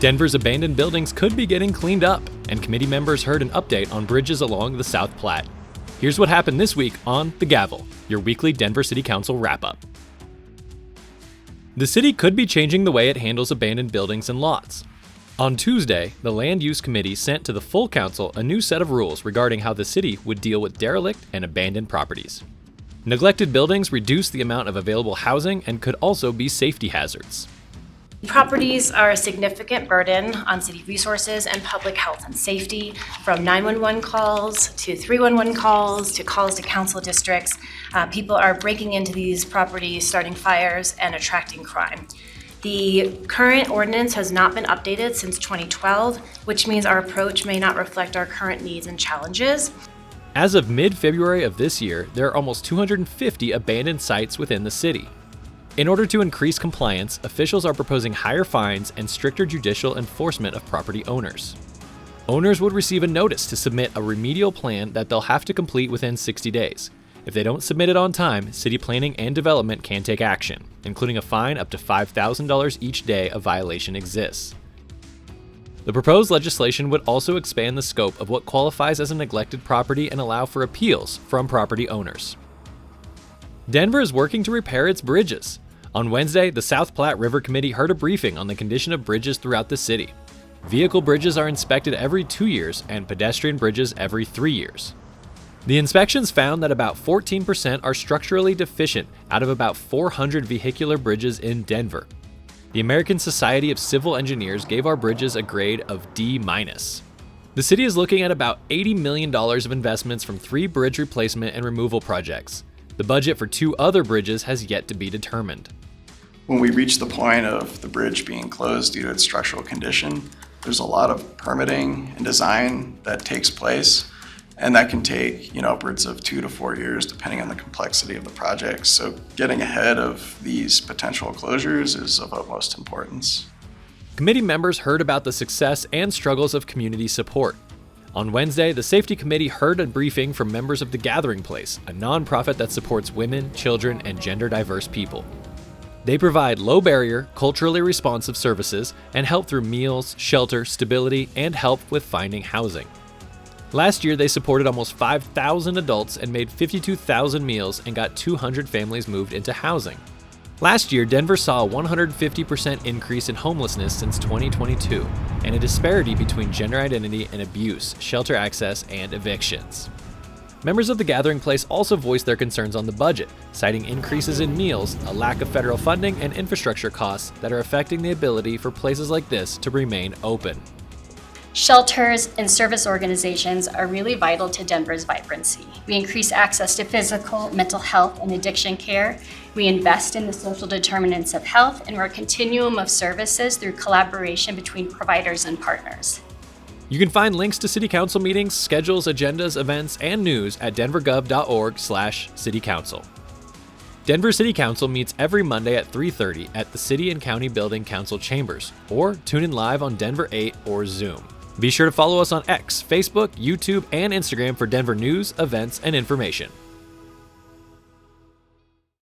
Denver's abandoned buildings could be getting cleaned up, and committee members heard an update on bridges along the South Platte. Here's what happened this week on The Gavel, your weekly Denver City Council wrap-up. The city could be changing the way it handles abandoned buildings and lots. On Tuesday, the Land Use Committee sent to the full council a new set of rules regarding how the city would deal with derelict and abandoned properties. Neglected buildings reduce the amount of available housing and could also be safety hazards. Properties are a significant burden on city resources and public health and safety, from 911 calls to 311 calls to calls to council districts. People are breaking into these properties, starting fires, and attracting crime. The current ordinance has not been updated since 2012, which means our approach may not reflect our current needs and challenges. As of mid-February of this year, there are almost 250 abandoned sites within the city. In order to increase compliance, officials are proposing higher fines and stricter judicial enforcement of property owners. Owners would receive a notice to submit a remedial plan that they'll have to complete within 60 days. If they don't submit it on time, city planning and development can take action, including a fine up to $5,000 each day a violation exists. The proposed legislation would also expand the scope of what qualifies as a neglected property and allow for appeals from property owners. Denver is working to repair its bridges. On Wednesday, the South Platte River Committee heard a briefing on the condition of bridges throughout the city. Vehicle bridges are inspected every 2 years and pedestrian bridges every 3 years. The inspections found that about 14% are structurally deficient out of about 400 vehicular bridges in Denver. The American Society of Civil Engineers gave our bridges a grade of D-. The city is looking at about $80 million of investments from 3 bridge replacement and removal projects. The budget for 2 other bridges has yet to be determined. When we reach the point of the bridge being closed due to its structural condition, there's a lot of permitting and design that takes place, and that can take upwards of 2 to 4 years depending on the complexity of the project. So getting ahead of these potential closures is of utmost importance. Committee members heard about the success and struggles of community support. On Wednesday, the Safety Committee heard a briefing from members of The Gathering Place, a nonprofit that supports women, children, and gender-diverse people. They provide low-barrier, culturally responsive services and help through meals, shelter, stability, and help with finding housing. Last year, they supported almost 5,000 adults and made 52,000 meals and got 200 families moved into housing. Last year, Denver saw a 150% increase in homelessness since 2022 and a disparity between gender identity and abuse, shelter access, and evictions. Members of The Gathering Place also voiced their concerns on the budget, citing increases in meals, a lack of federal funding, and infrastructure costs that are affecting the ability for places like this to remain open. Shelters and service organizations are really vital to Denver's vibrancy. We increase access to physical, mental health, and addiction care. We invest in the social determinants of health, and we're a continuum of services through collaboration between providers and partners. You can find links to City Council meetings, schedules, agendas, events, and news at denvergov.org/citycouncil. Denver City Council meets every Monday at 3:30 at the City and County Building Council Chambers, or tune in live on Denver 8 or Zoom. Be sure to follow us on X, Facebook, YouTube, and Instagram for Denver news, events, and information.